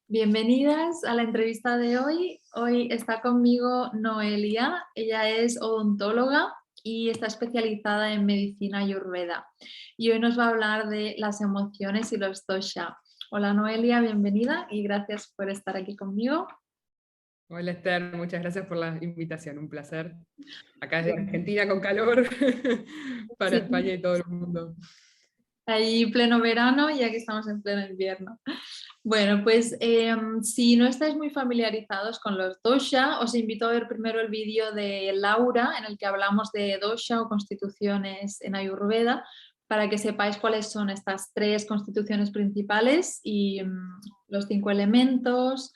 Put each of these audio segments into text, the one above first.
Bienvenidas a la entrevista de hoy. Hoy está conmigo Noelia. Ella es odontóloga y está especializada en medicina ayurveda. Y hoy nos va a hablar de las emociones y los dosha. Hola Noelia, bienvenida y gracias por estar aquí conmigo. Hola Esther, muchas gracias por la invitación, un placer. Acá desde Bueno, Argentina con calor para sí, España y todo el mundo. ahí pleno verano y aquí estamos en pleno invierno. Bueno, pues si no estáis muy familiarizados con los dosha, os invito a ver primero el vídeo de Laura en el que hablamos de dosha o constituciones en Ayurveda para que sepáis cuáles son estas tres constituciones principales y los 5 elementos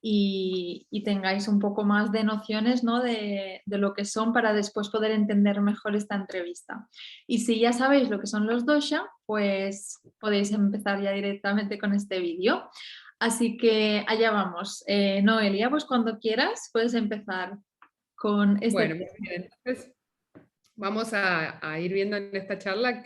y tengáis un poco más de nociones, ¿no? de lo que son para después poder entender mejor esta entrevista. Y si ya sabéis lo que son los dosha, pues podéis empezar ya directamente con este vídeo. Así que allá vamos. Noelia, pues cuando quieras puedes empezar con este Bueno, muy tema. bien, entonces vamos a ir viendo en esta charla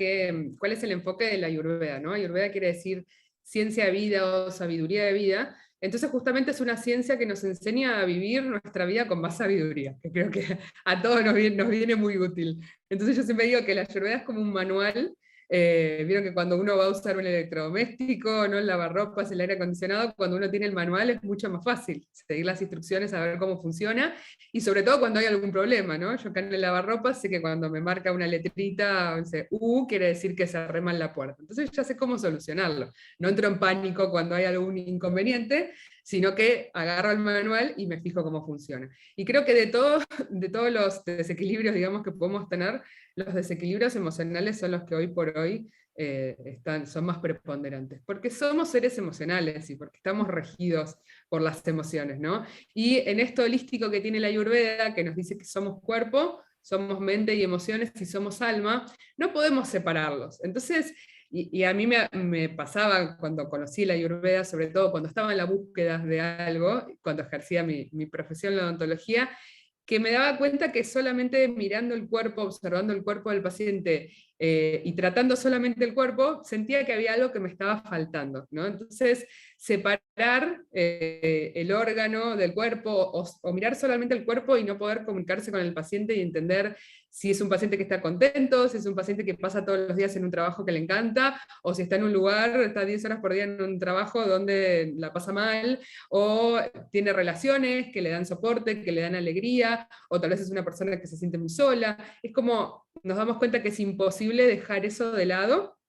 cuál es el enfoque de la Ayurveda, ¿no? Ayurveda quiere decir ciencia de vida o sabiduría de vida. Entonces justamente es una ciencia que nos enseña a vivir nuestra vida con más sabiduría, que creo que a todos nos viene muy útil. Entonces yo siempre digo que la Ayurveda es como un manual. Vieron que cuando uno va a usar un electrodoméstico, no el lavarropas, el aire acondicionado, cuando uno tiene el manual es mucho más fácil seguir las instrucciones, a ver cómo funciona, y sobre todo cuando hay algún problema, ¿no? Yo acá en el lavarropas sé que cuando me marca una letrita, dice quiere decir que cerré mal la puerta. Entonces ya sé cómo solucionarlo. No entro en pánico cuando hay algún inconveniente, sino que agarro el manual y me fijo cómo funciona. Y creo que de todos los desequilibrios, digamos, que podemos tener, los desequilibrios emocionales son los que hoy por hoy son más preponderantes, porque somos seres emocionales y porque estamos regidos por las emociones, ¿no? Y en esto holístico que tiene la Ayurveda, que nos dice que somos cuerpo, somos mente y emociones y somos alma, no podemos separarlos. Entonces, y a mí me pasaba cuando conocí la Ayurveda, sobre todo cuando estaba en la búsqueda de algo, cuando ejercía mi profesión, la odontología, que me daba cuenta que solamente mirando el cuerpo, observando el cuerpo del paciente y tratando solamente el cuerpo, sentía que había algo que me estaba faltando, ¿no? Entonces, separar el órgano del cuerpo o mirar solamente el cuerpo y no poder comunicarse con el paciente y entender si es un paciente que está contento, si es un paciente que pasa todos los días en un trabajo que le encanta, o si está en un lugar, está 10 horas por día en un trabajo donde la pasa mal, o tiene relaciones que le dan soporte, que le dan alegría, o tal vez es una persona que se siente muy sola. Es como nos damos cuenta que es imposible dejar eso de lado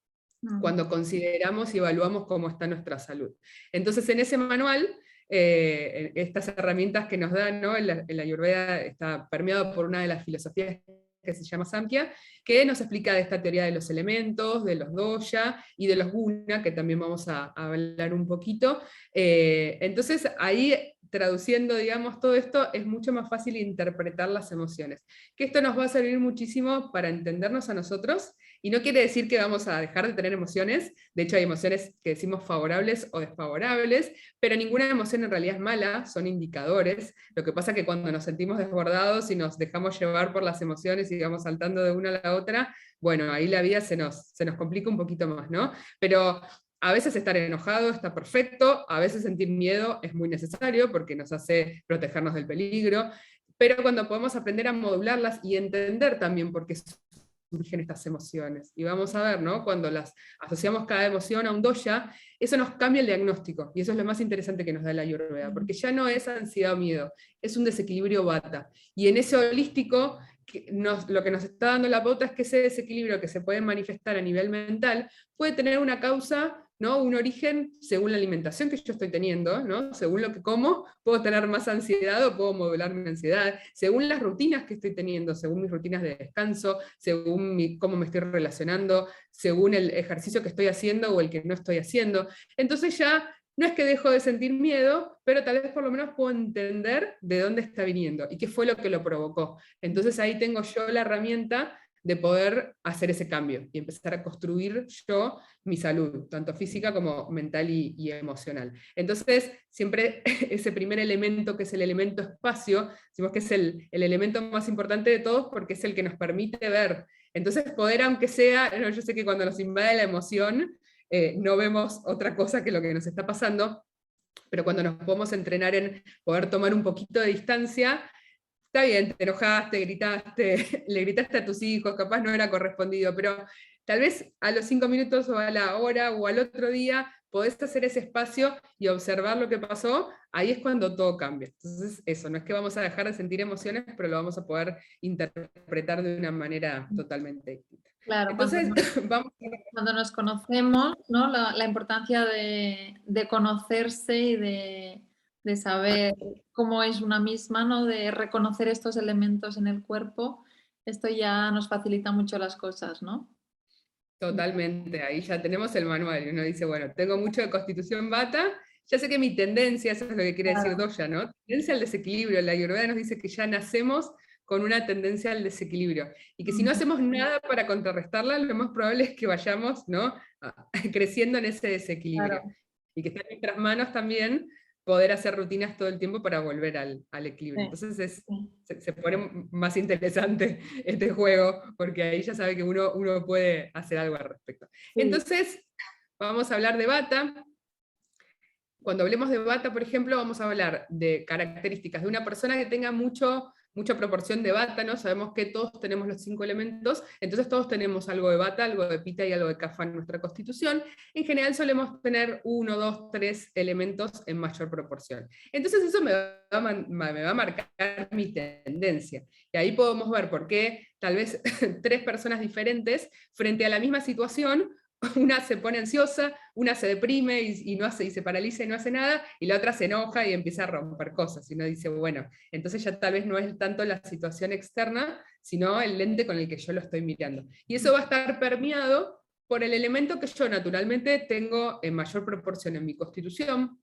Mm. cuando consideramos y evaluamos cómo está nuestra salud. Entonces, en ese manual, estas herramientas que nos dan, ¿no? El Ayurveda está permeado por una de las filosofías que se llama Samkhya, que nos explica de esta teoría de los elementos, de los dosha y de los guna, que también vamos a hablar un poquito. Entonces, ahí traduciendo, digamos, todo esto, es mucho más fácil interpretar las emociones. Que esto nos va a servir muchísimo para entendernos a nosotros, y no quiere decir que vamos a dejar de tener emociones, de hecho hay emociones que decimos favorables o desfavorables, pero ninguna emoción en realidad es mala, son indicadores. Lo que pasa es que cuando nos sentimos desbordados y nos dejamos llevar por las emociones y vamos saltando de una a la otra, bueno, ahí la vida se nos complica un poquito más, ¿no? Pero a veces estar enojado está perfecto, a veces sentir miedo es muy necesario porque nos hace protegernos del peligro, pero cuando podemos aprender a modularlas y entender también por qué surgen estas emociones. Y vamos a ver, ¿no? Cuando las asociamos cada emoción a un dosha, eso nos cambia el diagnóstico, y eso es lo más interesante que nos da la Ayurveda, porque ya no es ansiedad o miedo, es un desequilibrio vata. Y en ese holístico, lo que nos está dando la pauta es que ese desequilibrio que se puede manifestar a nivel mental puede tener una causa, ¿no? Un origen según la alimentación que yo estoy teniendo, ¿no? Según lo que como, puedo tener más ansiedad o puedo modular mi ansiedad, según las rutinas que estoy teniendo, según mis rutinas de descanso, según cómo me estoy relacionando, según el ejercicio que estoy haciendo o el que no estoy haciendo. Entonces ya no es que dejo de sentir miedo, pero tal vez por lo menos puedo entender de dónde está viniendo y qué fue lo que lo provocó. Entonces ahí tengo yo la herramienta de poder hacer ese cambio y empezar a construir yo mi salud, tanto física como mental y emocional. Entonces, siempre ese primer elemento, que es el elemento espacio, decimos que es el elemento más importante de todos porque es el que nos permite ver Entonces poder, aunque sea, no, yo sé que cuando nos invade la emoción, no vemos otra cosa que lo que nos está pasando, pero cuando nos podemos entrenar en poder tomar un poquito de distancia, está bien, te enojaste, gritaste, le gritaste a tus hijos, capaz no era correspondido, pero tal vez a los 5 minutos o a la hora o al otro día podés hacer ese espacio y observar lo que pasó, ahí es cuando todo cambia. Entonces eso, no es que vamos a dejar de sentir emociones, pero lo vamos a poder interpretar de una manera totalmente distinta. Claro, Entonces, vamos a... cuando nos conocemos, ¿no? La importancia de conocerse y de saber cómo es una misma, ¿no? De reconocer estos elementos en el cuerpo, esto ya nos facilita mucho las cosas, ¿no? Totalmente, ahí ya tenemos el manual, y uno dice, bueno, tengo mucho de constitución Vata, ya sé que mi tendencia, eso es lo que quiere decir Dosha, ¿no? Tendencia al desequilibrio, la Ayurveda nos dice que ya nacemos con una tendencia al desequilibrio, y que si no hacemos nada para contrarrestarla, lo más probable es que vayamos, ¿no? creciendo en ese desequilibrio, Claro. y que está en nuestras manos también poder hacer rutinas todo el tiempo para volver al equilibrio. Sí, Entonces sí. se pone más interesante este juego, porque ahí ya sabe que uno puede hacer algo al respecto. Sí. Entonces, vamos a hablar de Vata. Cuando hablemos de Vata, por ejemplo, vamos a hablar de características de una persona que tenga mucha proporción de Vata, ¿no? Sabemos que todos tenemos los 5 elementos, entonces todos tenemos algo de Vata, algo de Pitta y algo de Kapha en nuestra constitución. En general solemos tener 1, 2, 3 elementos en mayor proporción. Entonces eso me va a marcar mi tendencia. Y ahí podemos ver por qué tal vez 3 personas diferentes frente a la misma situación, una se pone ansiosa, una se deprime y no hace, y se paraliza y no hace nada, y la otra se enoja y empieza a romper cosas, y uno dice, bueno, entonces ya tal vez no es tanto la situación externa, sino el lente con el que yo lo estoy mirando. Y eso va a estar permeado por el elemento que yo naturalmente tengo en mayor proporción en mi constitución,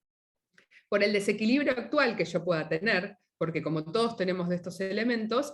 por el desequilibrio actual que yo pueda tener, porque como todos tenemos de estos elementos,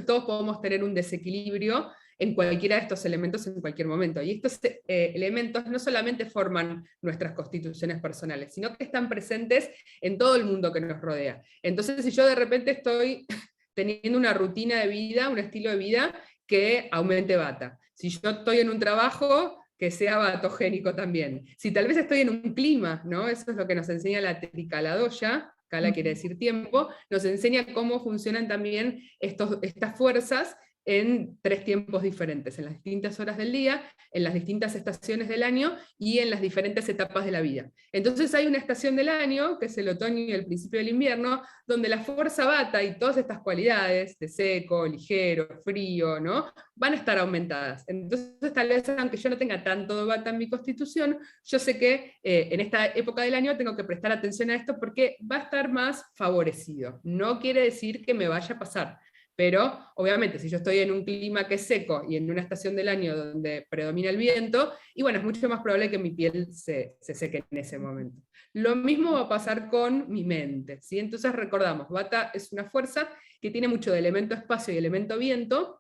todos podemos tener un desequilibrio en cualquiera de estos elementos en cualquier momento. Y estos elementos no solamente forman nuestras constituciones personales, sino que están presentes en todo el mundo que nos rodea. Entonces, si yo de repente estoy teniendo una rutina de vida, un estilo de vida que aumente Vata, si yo estoy en un trabajo que sea vatogénico también, si tal vez estoy en un clima, ¿no? Eso es lo que nos enseña la Trikala Dosha, Kala quiere decir tiempo, nos enseña cómo funcionan también estas fuerzas en 3 tiempos diferentes, en las distintas horas del día, en las distintas estaciones del año y en las diferentes etapas de la vida. Entonces hay una estación del año, que es el otoño y el principio del invierno, donde la fuerza Vata y todas estas cualidades de seco, ligero, frío, ¿no? van a estar aumentadas. Entonces tal vez, aunque yo no tenga tanto Vata en mi constitución, yo sé que en esta época del año tengo que prestar atención a esto porque va a estar más favorecido. No quiere decir que me vaya a pasar, pero obviamente si yo estoy en un clima que es seco y en una estación del año donde predomina el viento, y bueno, es mucho más probable que mi piel se seque en ese momento. Lo mismo va a pasar con mi mente, ¿sí? Entonces recordamos, Vata es una fuerza que tiene mucho de elemento espacio y elemento viento,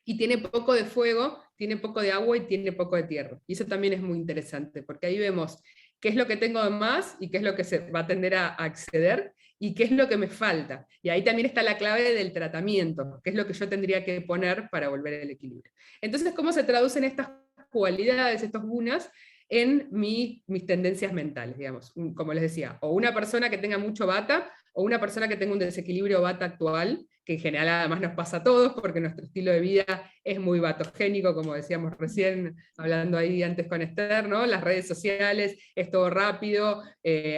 y tiene poco de fuego, tiene poco de agua y tiene poco de tierra. Y eso también es muy interesante, porque ahí vemos qué es lo que tengo de más y qué es lo que se va a tender a acceder, y qué es lo que me falta. Y ahí también está la clave del tratamiento, qué es lo que yo tendría que poner para volver al equilibrio. Entonces, ¿cómo se traducen estas cualidades, estos gunas, en mis tendencias mentales, digamos? Como les decía, o una persona que tenga mucho Vata, o una persona que tenga un desequilibrio Vata actual, que en general además nos pasa a todos, porque nuestro estilo de vida es muy vatogénico, como decíamos recién, hablando ahí antes con Esther, ¿no? Las redes sociales, es todo rápido,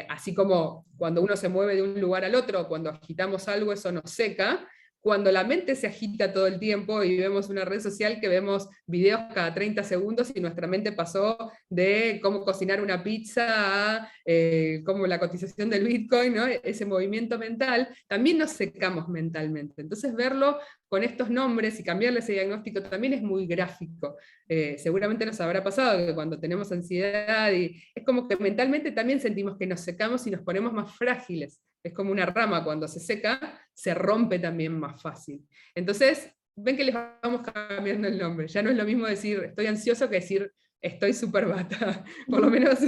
así como cuando uno se mueve de un lugar al otro, cuando agitamos algo, eso nos seca. Cuando la mente se agita todo el tiempo y vemos una red social que vemos videos cada 30 segundos y nuestra mente pasó de cómo cocinar una pizza a cómo la cotización del Bitcoin, ¿no? Ese movimiento mental, también nos secamos mentalmente. Entonces verlo con estos nombres y cambiarle ese diagnóstico también es muy gráfico. Seguramente nos habrá pasado que cuando tenemos ansiedad, y es como que mentalmente también sentimos que nos secamos y nos ponemos más frágiles. Es como una rama, cuando se seca, se rompe también más fácil. Entonces, ven que les vamos cambiando el nombre. Ya no es lo mismo decir estoy ansioso que decir estoy súper Vata. Por lo menos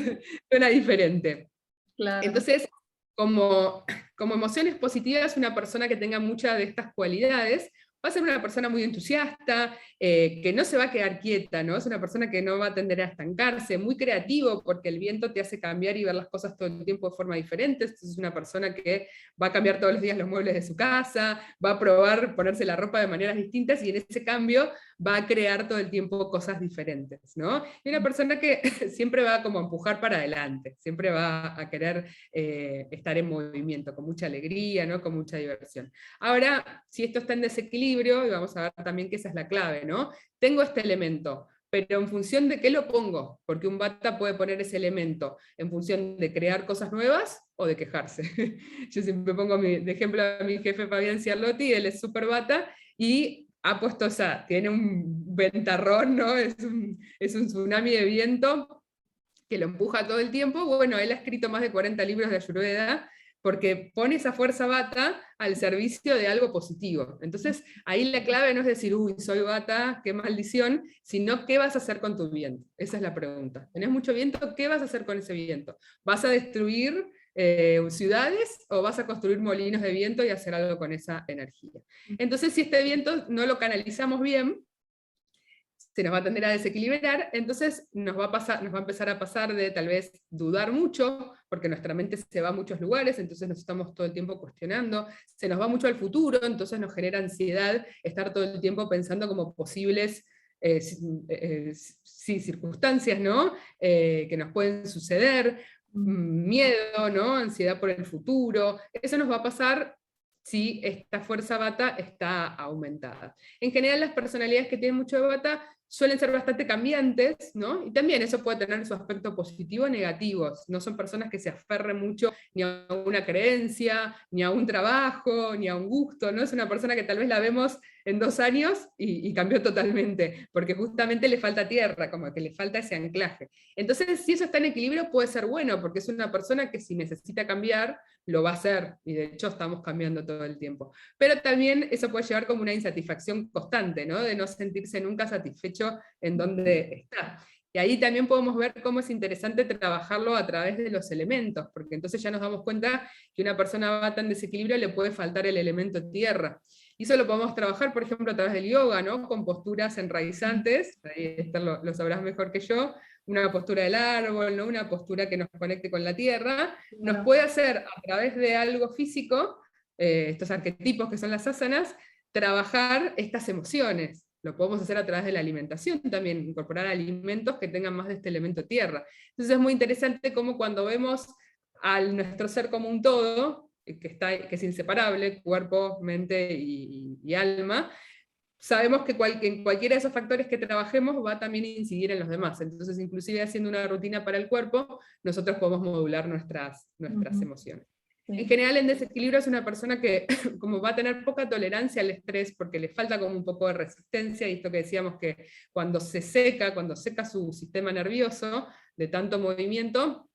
suena diferente. Claro. Entonces, como emociones positivas, una persona que tenga muchas de estas cualidades va a ser una persona muy entusiasta, que no se va a quedar quieta, ¿no? Es una persona que no va a tender a estancarse, muy creativo, porque el viento te hace cambiar y ver las cosas todo el tiempo de forma diferente. Entonces es una persona que va a cambiar todos los días los muebles de su casa, va a probar ponerse la ropa de maneras distintas, y en ese cambio va a crear todo el tiempo cosas diferentes, ¿no? Y una persona que siempre va como a empujar para adelante, siempre va a querer estar en movimiento, con mucha alegría, ¿no? Con mucha diversión. Ahora, si esto está en desequilibrio, y vamos a ver también que esa es la clave, ¿no? Tengo este elemento, pero en función de qué lo pongo, porque un Vata puede poner ese elemento en función de crear cosas nuevas o de quejarse. Yo siempre pongo de ejemplo a mi jefe Fabián Ciarlotti, él es super Vata, y ha puesto, o sea, tiene un ventarrón, ¿no? Es un tsunami de viento que lo empuja todo el tiempo. Bueno, él ha escrito más de 40 libros de Ayurveda, porque pone esa fuerza Vata al servicio de algo positivo. Entonces, ahí la clave no es decir, uy, soy Vata, qué maldición, sino qué vas a hacer con tu viento. Esa es la pregunta. ¿Tenés mucho viento? ¿Qué vas a hacer con ese viento? ¿Vas a destruir ciudades o vas a construir molinos de viento y hacer algo con esa energía? Entonces, si este viento no lo canalizamos bien, se nos va a tender a desequilibrar, entonces nos va a empezar a pasar de tal vez dudar mucho, porque nuestra mente se va a muchos lugares, entonces nos estamos todo el tiempo cuestionando, se nos va mucho al futuro, entonces nos genera ansiedad estar todo el tiempo pensando como posibles circunstancias, ¿no? Que nos pueden suceder, miedo, ¿no? Ansiedad por el futuro. Eso nos va a pasar si esta fuerza Vata está aumentada. En general, las personalidades que tienen mucho de Vata suelen ser bastante cambiantes, ¿no? Y también eso puede tener su aspecto positivo o negativo. No son personas que se aferren mucho ni a una creencia, ni a un trabajo, ni a un gusto, ¿no? Es una persona que tal vez la vemos en 2 años y cambió totalmente, porque justamente le falta tierra, como que le falta ese anclaje. Entonces, si eso está en equilibrio, puede ser bueno, porque es una persona que si necesita cambiar, lo va a hacer, y de hecho estamos cambiando todo el tiempo. Pero también eso puede llevar como una insatisfacción constante, ¿no? De no sentirse nunca satisfecho en donde está. Y ahí también podemos ver cómo es interesante trabajarlo a través de los elementos, porque entonces ya nos damos cuenta que una persona va tan desequilibrio le puede faltar el elemento tierra. Y eso lo podemos trabajar, por ejemplo, a través del yoga, ¿no? Con posturas enraizantes, ahí Esther lo sabrás mejor que yo, una postura del árbol, ¿no? Una postura que nos conecte con la tierra, nos puede hacer a través de algo físico, estos arquetipos que son las asanas, trabajar estas emociones. Lo podemos hacer a través de la alimentación también, incorporar alimentos que tengan más de este elemento tierra. Entonces es muy interesante cómo cuando vemos a nuestro ser como un todo, que es inseparable, cuerpo, mente y alma, sabemos que en cualquiera de esos factores que trabajemos va a también incidir en los demás. Entonces, inclusive haciendo una rutina para el cuerpo, nosotros podemos modular nuestras emociones. Sí. En general, en desequilibrio es una persona que como va a tener poca tolerancia al estrés, porque le falta como un poco de resistencia, y esto que decíamos que cuando seca su sistema nervioso de tanto movimiento,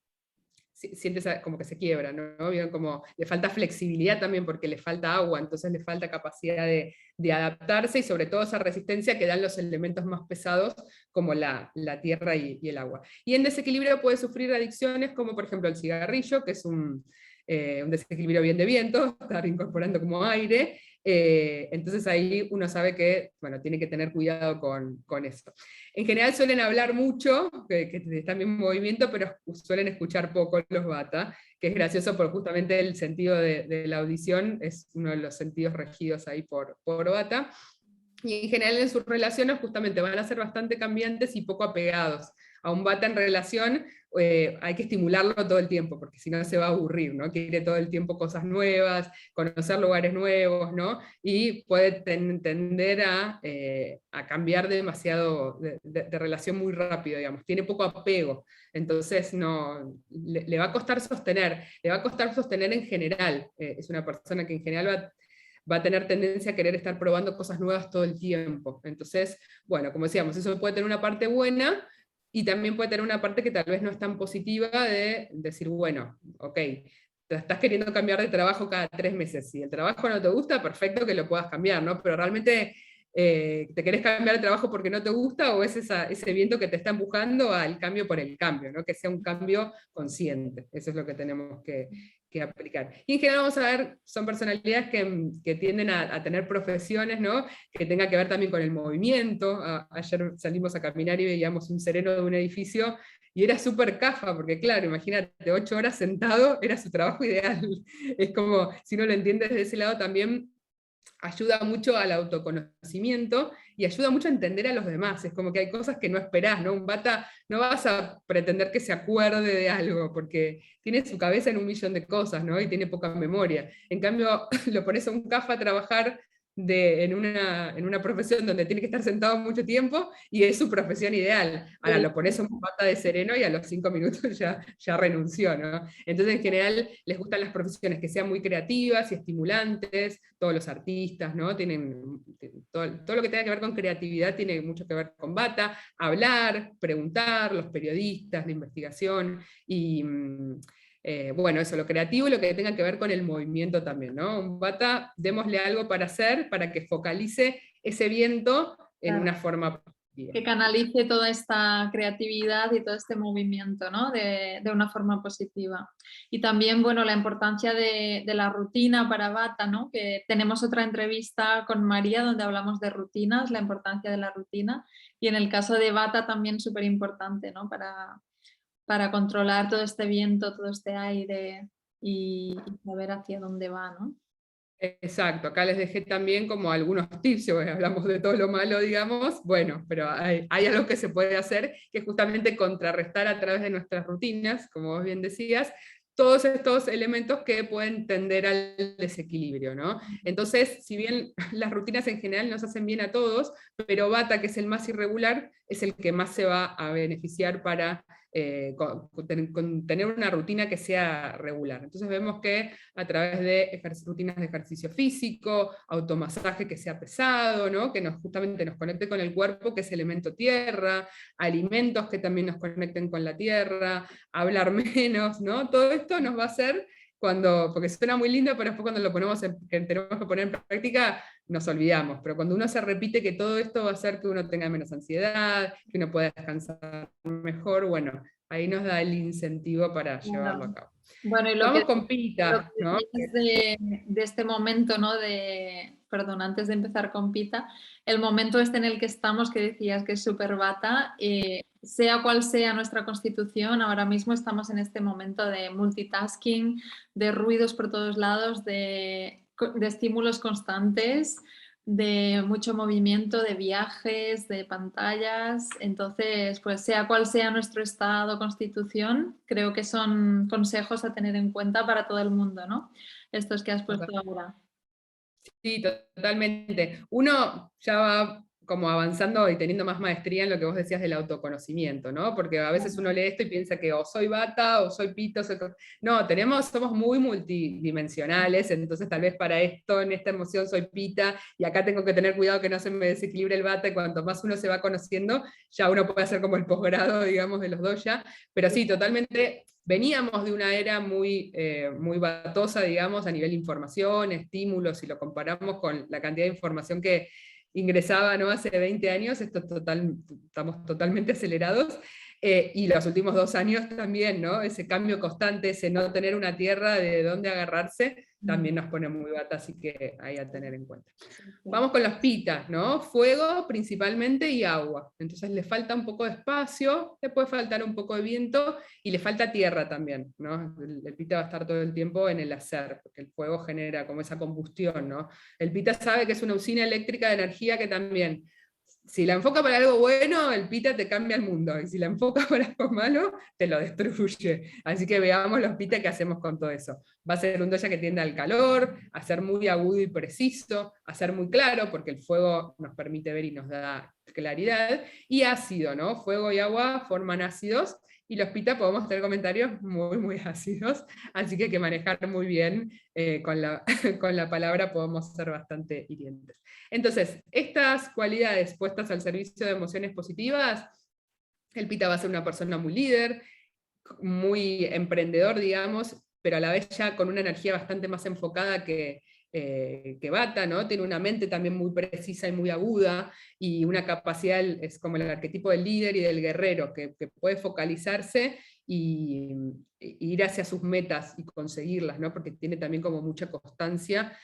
sientes como que se quiebra, ¿no? ¿Vieron? Como le falta flexibilidad también porque le falta agua, entonces le falta capacidad de adaptarse, y sobre todo esa resistencia que dan los elementos más pesados como la tierra y el agua. Y en desequilibrio puede sufrir adicciones como por ejemplo el cigarrillo, que es un desequilibrio bien de viento, estar incorporando como aire, entonces ahí uno sabe que, bueno, tiene que tener cuidado con eso. En general suelen hablar mucho, que están en movimiento, pero suelen escuchar poco los Vata, que es gracioso porque justamente el sentido de la audición es uno de los sentidos regidos ahí por Vata. Y en general en sus relaciones justamente van a ser bastante cambiantes y poco apegados. A un Vata en relación hay que estimularlo todo el tiempo, porque si no se va a aburrir, ¿no? Quiere todo el tiempo cosas nuevas, conocer lugares nuevos, ¿no? Y puede tender a cambiar demasiado de relación muy rápido, digamos. Tiene poco apego, entonces le va a costar sostener, en general. Es una persona que en general va a tener tendencia a querer estar probando cosas nuevas todo el tiempo. Entonces, bueno, como decíamos, eso puede tener una parte buena, y también puede tener una parte que tal vez no es tan positiva de decir, bueno, ok, te estás queriendo cambiar de trabajo cada 3 meses. Si el trabajo no te gusta, perfecto que lo puedas cambiar, ¿no? Pero realmente te querés cambiar de trabajo porque no te gusta, o es ese viento que te está empujando al cambio por el cambio, ¿no? Que sea un cambio consciente. Eso es lo que tenemos que que aplicar. Y en general vamos a ver, son personalidades que tienden a tener profesiones, ¿no? Que tenga que ver también con el movimiento. Ayer salimos a caminar y veíamos un sereno de un edificio, y era súper cafa, porque claro, imagínate, 8 horas sentado era su trabajo ideal. Es como, si uno lo entiende desde ese lado, también ayuda mucho al autoconocimiento y ayuda mucho a entender a los demás. Es como que hay cosas que no esperás, ¿no? Un bata no vas a pretender que se acuerde de algo, porque tiene su cabeza en un millón de cosas, ¿no? Y tiene poca memoria. En cambio, lo pones a un cafa a trabajar en una profesión donde tiene que estar sentado mucho tiempo, y es su profesión ideal. Ahora lo pones a un bata de sereno y a los 5 minutos ya renunció, ¿no? Entonces, en general, les gustan las profesiones que sean muy creativas y estimulantes. Todos los artistas, ¿no? Tienen todo lo que tenga que ver con creatividad tiene mucho que ver con bata. Hablar, preguntar, los periodistas, la investigación, y bueno, eso, lo creativo y lo que tenga que ver con el movimiento también, ¿no? Un bata, démosle algo para hacer, para que focalice ese viento en una forma positiva. Que canalice toda esta creatividad y todo este movimiento, ¿no? de una forma positiva. Y también, bueno, la importancia de la rutina para bata, ¿no? Que tenemos otra entrevista con María donde hablamos de rutinas, la importancia de la rutina, y en el caso de bata también súper importante, ¿no? Para controlar todo este viento, todo este aire y saber hacia dónde va, ¿no? Exacto, acá les dejé también como algunos tips, hablamos de todo lo malo, digamos, bueno, pero hay algo que se puede hacer, que es justamente contrarrestar a través de nuestras rutinas, como vos bien decías, todos estos elementos que pueden tender al desequilibrio, ¿no? Entonces, si bien las rutinas en general nos hacen bien a todos, pero bata, que es el más irregular, es el que más se va a beneficiar para con tener una rutina que sea regular. Entonces vemos que a través de rutinas de ejercicio físico, automasaje que sea pesado, ¿no? Que justamente nos conecte con el cuerpo, que es elemento tierra, alimentos que también nos conecten con la tierra, hablar menos, ¿no? Todo esto nos va a hacer porque suena muy lindo, pero después cuando que tenemos que poner en práctica, nos olvidamos. Pero cuando uno se repite que todo esto va a hacer que uno tenga menos ansiedad, que uno pueda descansar mejor, bueno, ahí nos da el incentivo para llevarlo a cabo. Bueno, y vamos con Pita, ¿no? De este momento, ¿no? Perdón, antes de empezar con Pita, el momento en el que estamos, que decías que es súper bata, sea cual sea nuestra constitución, ahora mismo estamos en este momento de multitasking, de ruidos por todos lados, de estímulos constantes, de mucho movimiento, de viajes, de pantallas. Entonces, pues sea cual sea nuestro estado o constitución, creo que son consejos a tener en cuenta para todo el mundo, ¿no? Estos que has puesto ahora. Sí, totalmente. Uno ya va como avanzando y teniendo más maestría en lo que vos decías del autoconocimiento, ¿no? Porque a veces uno lee esto y piensa que o soy bata o soy pito, No, somos muy multidimensionales, entonces tal vez para esto, en esta emoción soy pita, y acá tengo que tener cuidado que no se me desequilibre el bata, y cuanto más uno se va conociendo, ya uno puede hacer como el posgrado, digamos, de los dosha, pero sí, totalmente. Veníamos de una era muy batosa, digamos, a nivel de información, estímulos, si lo comparamos con la cantidad de información que ingresaba, ¿no? Hace 20 años, estamos totalmente acelerados, y los últimos 2 años también, ¿no? Ese cambio constante, ese no tener una tierra de dónde agarrarse, también nos pone muy bata, así que hay a tener en cuenta. Vamos con las pitas, ¿no? Fuego principalmente y agua. Entonces le falta un poco de espacio, le puede faltar un poco de viento, y le falta tierra también, ¿no? El pita va a estar todo el tiempo en el hacer, porque el fuego genera como esa combustión, ¿no? El pita sabe que es una usina eléctrica de energía que también, si la enfoca para algo bueno, el pita te cambia el mundo, y si la enfoca para algo malo, te lo destruye. Así que veamos los pita que hacemos con todo eso. Va a ser un dosha que tiende al calor, a ser muy agudo y preciso, a ser muy claro, porque el fuego nos permite ver y nos da claridad, y ácido, ¿no? Fuego y agua forman ácidos, y los pita podemos tener comentarios muy, muy ácidos, así que hay que manejar muy bien con la palabra, podemos ser bastante hirientes. Entonces, estas cualidades puestas al servicio de emociones positivas, el pita va a ser una persona muy líder, muy emprendedor, digamos, pero a la vez ya con una energía bastante más enfocada que bata, ¿no? Tiene una mente también muy precisa y muy aguda, y una capacidad, es como el arquetipo del líder y del guerrero, que puede focalizarse ir hacia sus metas y conseguirlas, ¿no? Porque tiene también como mucha constancia,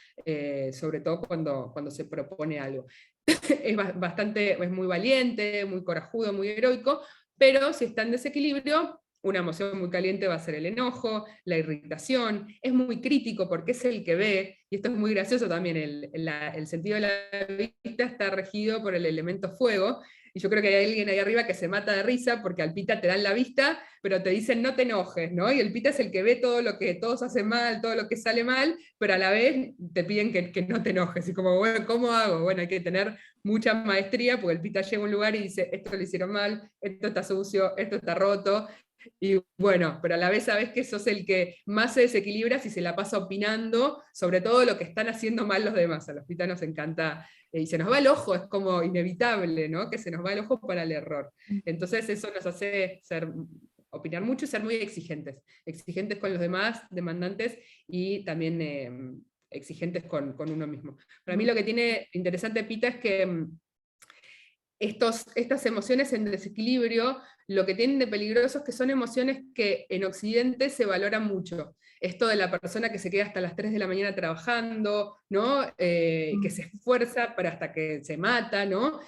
sobre todo cuando se propone algo. Es muy valiente, muy corajudo, muy heroico, pero si está en desequilibrio, una emoción muy caliente va a ser el enojo, la irritación, es muy crítico porque es el que ve, y esto es muy gracioso también, el sentido de la vista está regido por el elemento fuego, y yo creo que hay alguien ahí arriba que se mata de risa porque al Pita te dan la vista, pero te dicen no te enojes, ¿no? Y el Pita es el que ve todo lo que todos hacen mal, todo lo que sale mal, pero a la vez te piden que no te enojes, y como, bueno, ¿cómo hago? Bueno, hay que tener mucha maestría, porque el Pita llega a un lugar y dice, esto lo hicieron mal, esto está sucio, esto está roto, y bueno, pero a la vez sabes que sos el que más se desequilibra si se la pasa opinando sobre todo lo que están haciendo mal los demás. A los Pita nos encanta, y se nos va el ojo, es como inevitable, ¿no? Que se nos va el ojo para el error. Entonces eso nos hace opinar mucho y ser muy exigentes con los demás, demandantes, y también exigentes con uno mismo. Para mí lo que tiene interesante Pita es que estas emociones en desequilibrio, lo que tienen de peligroso es que son emociones que en Occidente se valoran mucho. Esto de la persona que se queda hasta las 3 de la mañana trabajando, ¿no? Que se esfuerza para hasta que se mata, ¿no?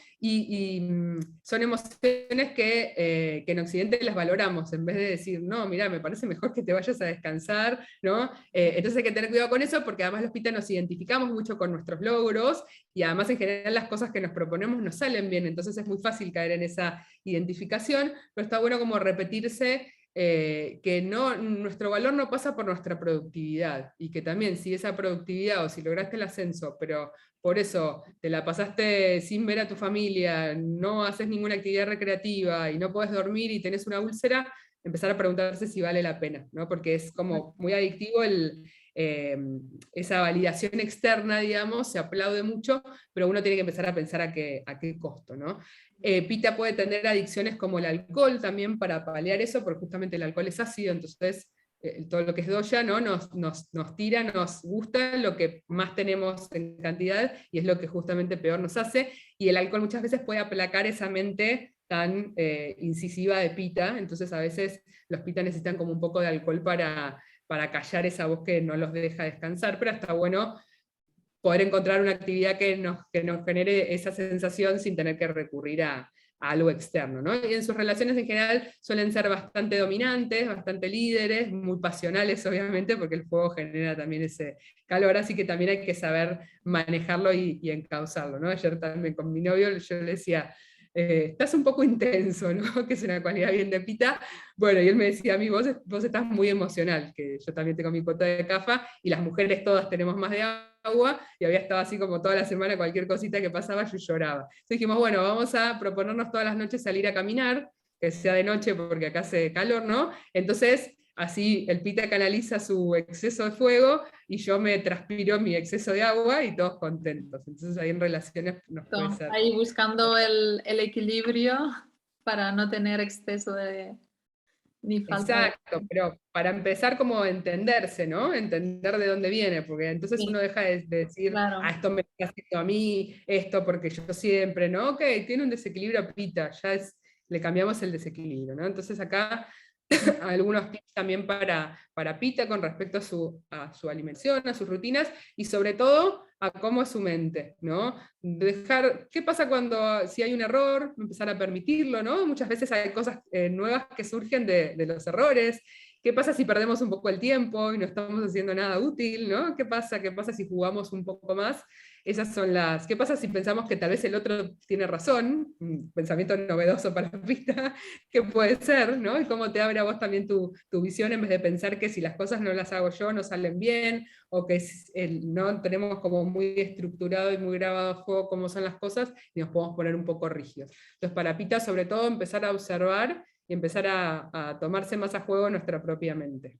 Son emociones que en Occidente las valoramos, en vez de decir, no, mira, me parece mejor que te vayas a descansar, ¿no? Entonces hay que tener cuidado con eso, porque además los Pita nos identificamos mucho con nuestros logros, y además en general las cosas que nos proponemos nos salen bien, entonces es muy fácil caer en esa identificación, pero está bueno como repetirse que nuestro valor no pasa por nuestra productividad, y que también si esa productividad o si lograste el ascenso, pero por eso te la pasaste sin ver a tu familia, no haces ninguna actividad recreativa y no podés dormir y tenés una úlcera, empezar a preguntarse si vale la pena, ¿no? Porque es como muy adictivo esa validación externa, digamos, se aplaude mucho, pero uno tiene que empezar a pensar a qué costo, ¿no? Pita puede tener adicciones como el alcohol también para paliar eso, porque justamente el alcohol es ácido, entonces todo lo que es doya, ¿no? nos tira, nos gusta lo que más tenemos en cantidad, y es lo que justamente peor nos hace, y el alcohol muchas veces puede aplacar esa mente tan incisiva de Pita, entonces a veces los Pita necesitan como un poco de alcohol para callar esa voz que no los deja descansar, pero está bueno poder encontrar una actividad que nos genere esa sensación sin tener que recurrir a algo externo, ¿no? Y en sus relaciones en general suelen ser bastante dominantes, bastante líderes, muy pasionales obviamente, porque el fuego genera también ese calor, así que también hay que saber manejarlo y encauzarlo, ¿no? Ayer también con mi novio yo le decía, estás un poco intenso, ¿no? Que es una cualidad bien de Pita. Bueno, y él me decía a mí, vos estás muy emocional, que yo también tengo mi cuota de CAFA, y las mujeres todas tenemos más de agua, y había estado así como toda la semana, cualquier cosita que pasaba yo lloraba. Entonces dijimos, bueno, vamos a proponernos todas las noches salir a caminar, que sea de noche porque acá hace calor, ¿no? Entonces, así el Pita canaliza su exceso de fuego y yo me transpiro mi exceso de agua y todos contentos. Entonces ahí en relaciones nos puede ser. Ahí buscando el equilibrio para no tener exceso de ni falta. Exacto, pero para empezar como a entenderse, ¿no? Entender de dónde viene, porque entonces Sí, uno deja de decir, claro. esto me está haciendo a mí, esto porque yo siempre, ¿no? Ok, tiene un desequilibrio Pita, le cambiamos el desequilibrio, ¿no? Entonces acá algunos tips también para Pita con respecto a su alimentación, a sus rutinas, y sobre todo a cómo es su mente, ¿no? ¿Qué pasa si hay un error? Empezar a permitirlo, ¿no? Muchas veces hay cosas nuevas que surgen de los errores. ¿Qué pasa si perdemos un poco el tiempo y no estamos haciendo nada útil, ¿no? ¿Qué pasa si jugamos un poco más? Esas son ¿qué pasa si pensamos que tal vez el otro tiene razón? Un pensamiento novedoso para Pita, ¿qué puede ser, ¿no? Y cómo te abre a vos también tu visión, en vez de pensar que si las cosas no las hago yo no salen bien, o que no tenemos como muy estructurado y muy grabado a fuego cómo son las cosas, y nos podemos poner un poco rígidos. Entonces para Pita sobre todo empezar a observar y empezar a tomarse más a juego nuestra propia mente.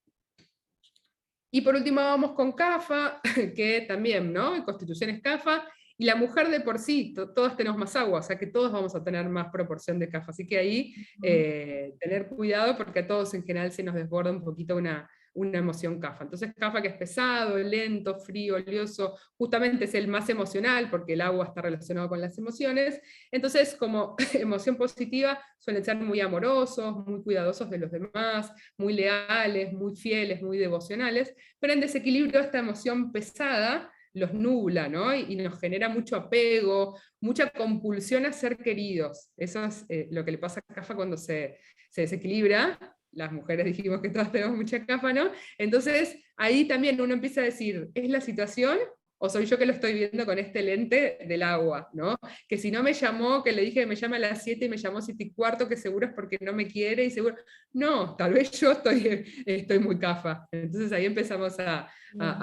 Y por último vamos con CAFA, que también, ¿no? Constitución es CAFA, y la mujer de por sí, todos tenemos más agua, o sea que todos vamos a tener más proporción de CAFA. Así que ahí tener cuidado, porque a todos en general se nos desborda un poquito una una emoción Kapha. Entonces Kapha, que es pesado, lento, frío, oleoso, justamente es el más emocional, porque el agua está relacionado con las emociones. Entonces, como emoción positiva, suelen ser muy amorosos, muy cuidadosos de los demás, muy leales, muy fieles, muy devocionales, pero en desequilibrio esta emoción pesada los nubla, ¿no? Y nos genera mucho apego, mucha compulsión a ser queridos. Eso es lo que le pasa a Kapha cuando se desequilibra. Las mujeres dijimos que todas tenemos mucha Kapha, ¿no? Entonces, ahí también uno empieza a decir, ¿es la situación o soy yo que lo estoy viendo con este lente del agua, ¿no? Que si no me llamó, que le dije que me llame a las 7 y me llamó 7:15, que seguro es porque no me quiere, y seguro, no, tal vez yo estoy muy Kapha. Entonces ahí empezamos a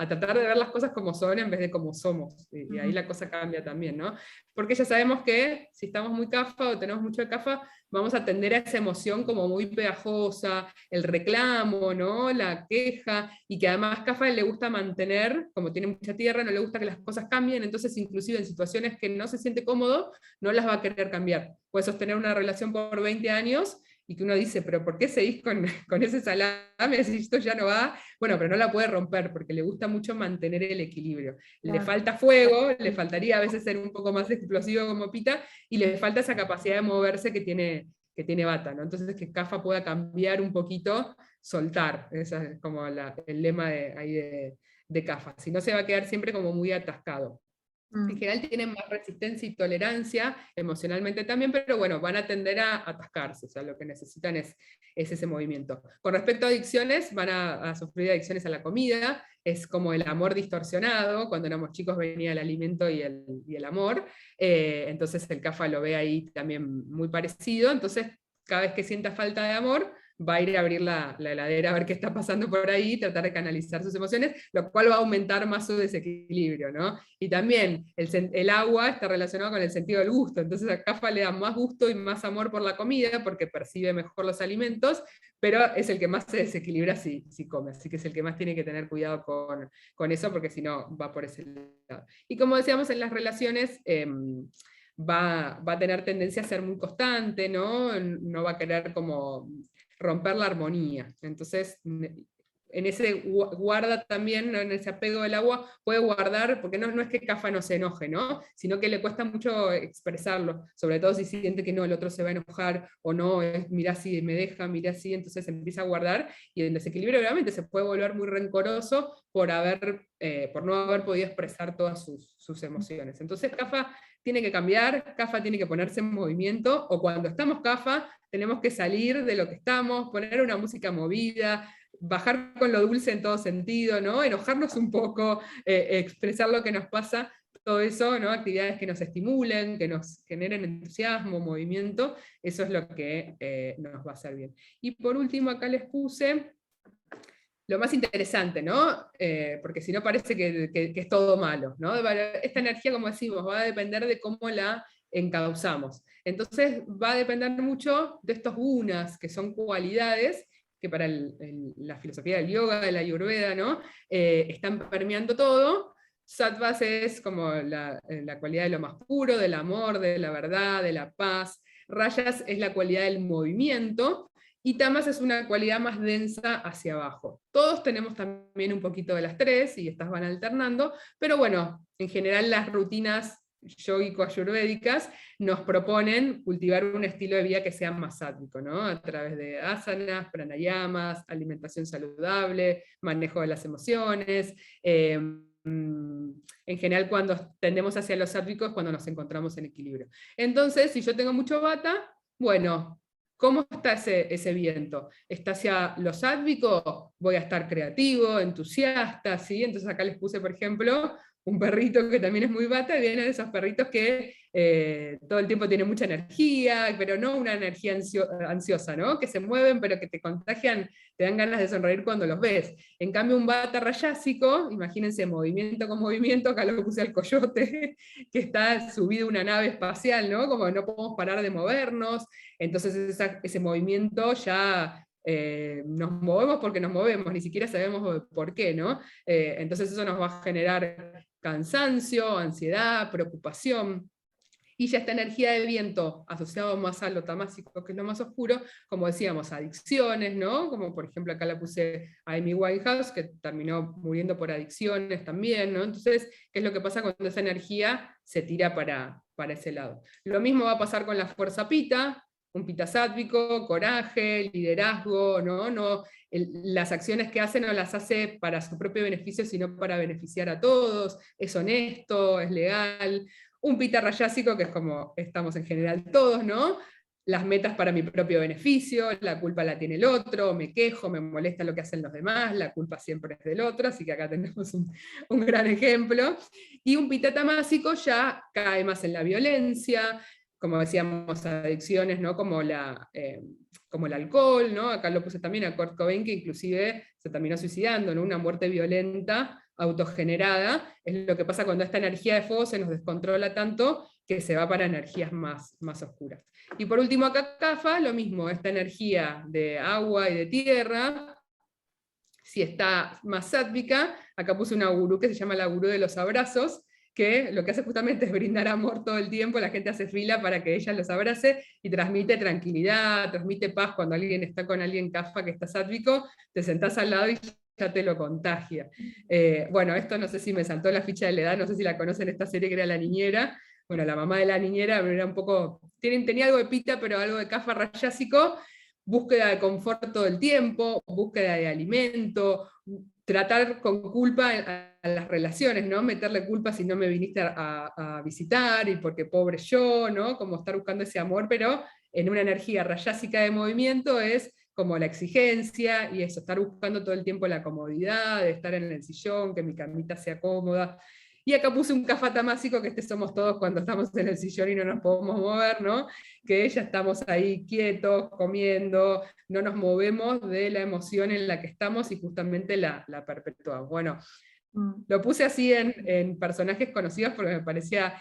tratar de ver las cosas como son en vez de como somos, y ahí la cosa cambia también, ¿no? Porque ya sabemos que si estamos muy Kapha o tenemos mucho de Kapha, vamos a tender a esa emoción como muy pegajosa, el reclamo, ¿no? La queja, y que además Kapha le gusta mantener, como tiene mucha tierra, no le gusta que las cosas cambien, entonces inclusive en situaciones que no se siente cómodo, no las va a querer cambiar. Puede sostener una relación por 20 años, y que uno dice, pero ¿por qué seguís con ese salame si esto ya no va? Bueno, pero no la puede romper, porque le gusta mucho mantener el equilibrio. Le falta fuego, le faltaría a veces ser un poco más explosivo como Pita, y le falta esa capacidad de moverse que tiene Vata, ¿no? Entonces que Kapha pueda cambiar un poquito, soltar, ese es como el lema de Kapha, si no se va a quedar siempre como muy atascado. En general tienen más resistencia y tolerancia, emocionalmente también, pero bueno, van a tender a atascarse, o sea, lo que necesitan es ese movimiento. Con respecto a adicciones, van a sufrir adicciones a la comida, es como el amor distorsionado, cuando éramos chicos venía el alimento y el amor, entonces el Kapha lo ve ahí también muy parecido, entonces cada vez que sienta falta de amor, va a ir a abrir la heladera a ver qué está pasando por ahí, tratar de canalizar sus emociones, lo cual va a aumentar más su desequilibrio, ¿no? Y también el agua está relacionado con el sentido del gusto, entonces a Kapha le da más gusto y más amor por la comida, porque percibe mejor los alimentos, pero es el que más se desequilibra si come, así que es el que más tiene que tener cuidado con eso, porque si no va por ese lado. Y como decíamos en las relaciones, va a tener tendencia a ser muy constante, ¿no? No va a querer como romper la armonía. Entonces, en ese guarda también, ¿no? En ese apego del agua, puede guardar, porque no es que Kapha no se enoje, ¿no? Sino que le cuesta mucho expresarlo, sobre todo si siente que no, el otro se va a enojar, o no, mirá si me deja, mirá si, entonces empieza a guardar, y el desequilibrio obviamente se puede volver muy rencoroso por no haber podido expresar todas sus emociones. Entonces Kapha tiene que cambiar, Kapha tiene que ponerse en movimiento, o cuando estamos Kapha, tenemos que salir de lo que estamos, poner una música movida, bajar con lo dulce en todo sentido, ¿no? Enojarnos un poco, expresar lo que nos pasa, todo eso, ¿no? Actividades que nos estimulen, que nos generen entusiasmo, movimiento, eso es lo que nos va a hacer bien. Y por último acá les puse lo más interesante, ¿no? Porque si no parece que es todo malo, ¿no? Esta energía, como decimos, va a depender de cómo la encauzamos. Entonces va a depender mucho de estos gunas, que son cualidades que para la filosofía del yoga, de la ayurveda, ¿no? Están permeando todo. Sattvas es como la cualidad de lo más puro, del amor, de la verdad, de la paz. Rayas es la cualidad del movimiento, y tamas es una cualidad más densa hacia abajo. Todos tenemos también un poquito de las tres, y estas van alternando, pero bueno, en general las rutinas yógico-ayurvédicas nos proponen cultivar un estilo de vida que sea más sátvico, ¿no? A través de asanas, pranayamas, alimentación saludable, manejo de las emociones. En general, cuando tendemos hacia los sádvicos, cuando nos encontramos en equilibrio. Entonces, si yo tengo mucho vata, bueno, ¿cómo está ese viento? ¿Está hacia lo sádvico? Voy a estar creativo, entusiasta, ¿sí? Entonces acá les puse, por ejemplo, un perrito que también es muy vata, y viene de esos perritos que todo el tiempo tienen mucha energía, pero no una energía ansiosa, ¿no? Que se mueven, pero que te contagian, te dan ganas de sonreír cuando los ves. En cambio, un vata rayásico, imagínense movimiento con movimiento, acá lo puse al coyote, que está subido a una nave espacial, ¿no? Como no podemos parar de movernos, entonces ese movimiento ya nos movemos porque nos movemos, ni siquiera sabemos por qué, ¿no? Entonces eso nos va a generar cansancio, ansiedad, preocupación. Y ya esta energía de viento, asociado más a lo tamásico, que es lo más oscuro, como decíamos, adicciones, ¿no? Como por ejemplo acá la puse a Amy Winehouse, que terminó muriendo por adicciones también, ¿no? Entonces, ¿qué es lo que pasa cuando esa energía se tira para ese lado? Lo mismo va a pasar con la fuerza pita, un pita sátvico, coraje, liderazgo, ¿no? Las acciones que hace no las hace para su propio beneficio, sino para beneficiar a todos, es honesto, es legal. Un pita rayásico, que es como estamos en general todos, ¿no? Las metas para mi propio beneficio, la culpa la tiene el otro, me quejo, me molesta lo que hacen los demás, la culpa siempre es del otro, así que acá tenemos un gran ejemplo. Y un pita tamásico ya cae más en la violencia, como decíamos, adicciones, ¿no? Como el alcohol, ¿no? Acá lo puse también a Kurt Cobain, que inclusive se terminó suicidando, ¿no? Una muerte violenta, autogenerada, es lo que pasa cuando esta energía de fuego se nos descontrola tanto que se va para energías más oscuras. Y por último acá Kapha, lo mismo, esta energía de agua y de tierra, si está más sátvica, acá puse una gurú que se llama la gurú de los abrazos, que lo que hace justamente es brindar amor todo el tiempo, la gente hace fila para que ella los abrace y transmite tranquilidad, transmite paz cuando alguien está con alguien Kapha que está sátvico, te sentás al lado y ya te lo contagia. Bueno, esto no sé si me saltó la ficha de la edad, no sé si la conocen esta serie que era La Niñera. Bueno, la mamá de la niñera era un poco, tenía algo de pita, pero algo de Kapha rayásico, búsqueda de confort todo el tiempo, búsqueda de alimento, tratar con culpa a las relaciones, ¿no? Meterle culpa si no me viniste a visitar y porque pobre yo, ¿no? Como estar buscando ese amor, pero en una energía rayásica de movimiento es como la exigencia y eso, estar buscando todo el tiempo la comodidad, de estar en el sillón, que mi camita sea cómoda. Y acá puse un Kapha tamásico, que somos todos cuando estamos en el sillón y no nos podemos mover, ¿no? Que ya estamos ahí quietos, comiendo, no nos movemos de la emoción en la que estamos y justamente la perpetuamos. Bueno, lo puse así en personajes conocidos porque me parecía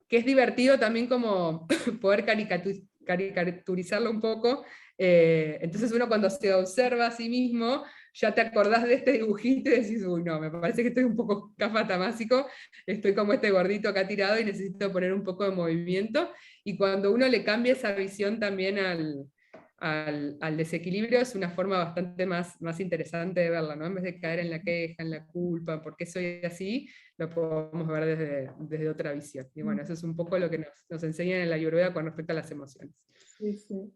que es divertido también como poder caricaturizarlo un poco. Entonces uno cuando se observa a sí mismo, ya te acordás de este dibujito y decís, uy, no, me parece que estoy un poco Kapha tamásico, estoy como este gordito acá tirado y necesito poner un poco de movimiento. Y cuando uno le cambia esa visión también al desequilibrio, es una forma bastante más interesante de verla, ¿no? En vez de caer en la queja, en la culpa, ¿por qué soy así? Lo podemos ver desde otra visión. Y bueno, eso es un poco lo que nos enseñan en la Ayurveda con respecto a las emociones. Sí, sí.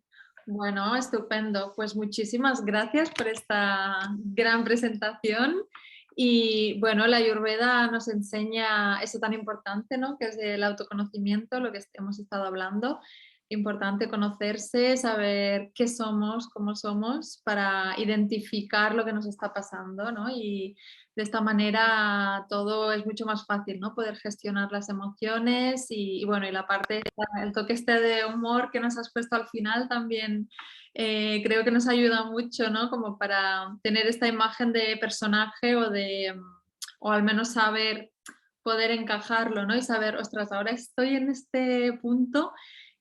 Bueno, estupendo. Pues muchísimas gracias por esta gran presentación. Y bueno, la Ayurveda nos enseña eso tan importante, ¿no? Que es el autoconocimiento, lo que hemos estado hablando. Importante conocerse, saber qué somos, cómo somos, para identificar lo que nos está pasando, ¿no? Y de esta manera todo es mucho más fácil, ¿no? Poder gestionar las emociones y bueno, y la parte, el toque este de humor que nos has puesto al final también creo que nos ayuda mucho, ¿no? Como para tener esta imagen de personaje o al menos saber poder encajarlo, ¿no? Y saber, ostras, ahora estoy en este punto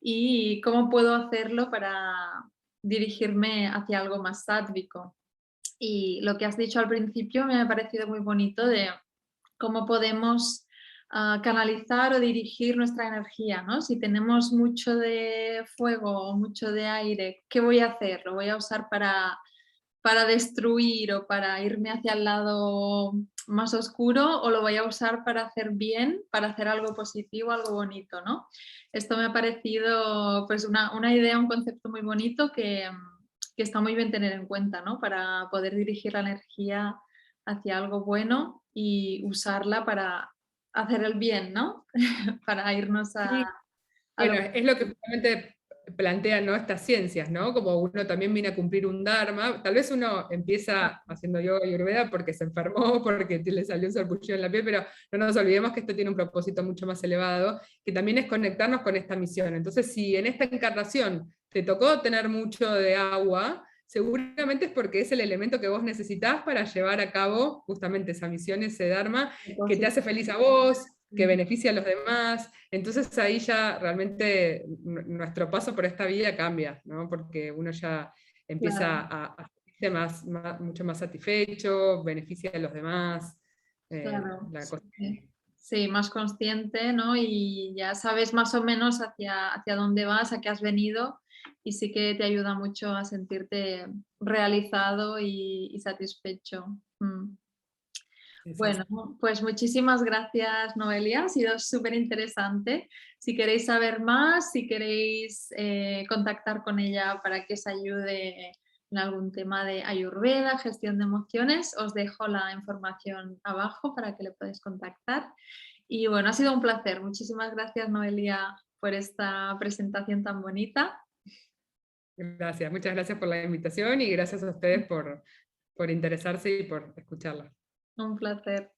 y cómo puedo hacerlo para dirigirme hacia algo más sádvico. Y lo que has dicho al principio me ha parecido muy bonito de cómo podemos canalizar o dirigir nuestra energía, ¿no? Si tenemos mucho de fuego o mucho de aire, ¿qué voy a hacer? ¿Lo voy a usar para destruir o para irme hacia el lado más oscuro o lo voy a usar para hacer bien, para hacer algo positivo, algo bonito, ¿no? Esto me ha parecido pues una idea, un concepto muy bonito que está muy bien tener en cuenta, ¿no? Para poder dirigir la energía hacia algo bueno y usarla para hacer el bien, ¿no? Para irnos Sí, a bueno, lo... es lo que justamente plantean, ¿no? Estas ciencias, ¿no? Como uno también viene a cumplir un dharma, tal vez uno empieza haciendo yoga y ayurveda porque se enfermó, porque le salió un sarpullido en la piel, pero no nos olvidemos que esto tiene un propósito mucho más elevado, que también es conectarnos con esta misión. Entonces, si en esta encarnación te tocó tener mucho de agua, seguramente es porque es el elemento que vos necesitás para llevar a cabo justamente esa misión, ese dharma, que te hace feliz a vos, que beneficia a los demás. Entonces ahí ya realmente nuestro paso por esta vida cambia, ¿no? Porque uno ya empieza Claro, a sentirse mucho más satisfecho, beneficia a los demás. claro. La cosa. Sí. Sí, más consciente, ¿no? Y ya sabes más o menos hacia dónde vas, a qué has venido, y sí que te ayuda mucho a sentirte realizado y satisfecho. Es así. Bueno, pues muchísimas gracias, Noelia, ha sido súper interesante. Si queréis saber más, si queréis contactar con ella para que os ayude en algún tema de Ayurveda, gestión de emociones, os dejo la información abajo para que le podáis contactar. Y bueno, ha sido un placer. Muchísimas gracias, Noelia, por esta presentación tan bonita. Gracias, muchas gracias por la invitación y gracias a ustedes por interesarse y por escucharla. Un placer.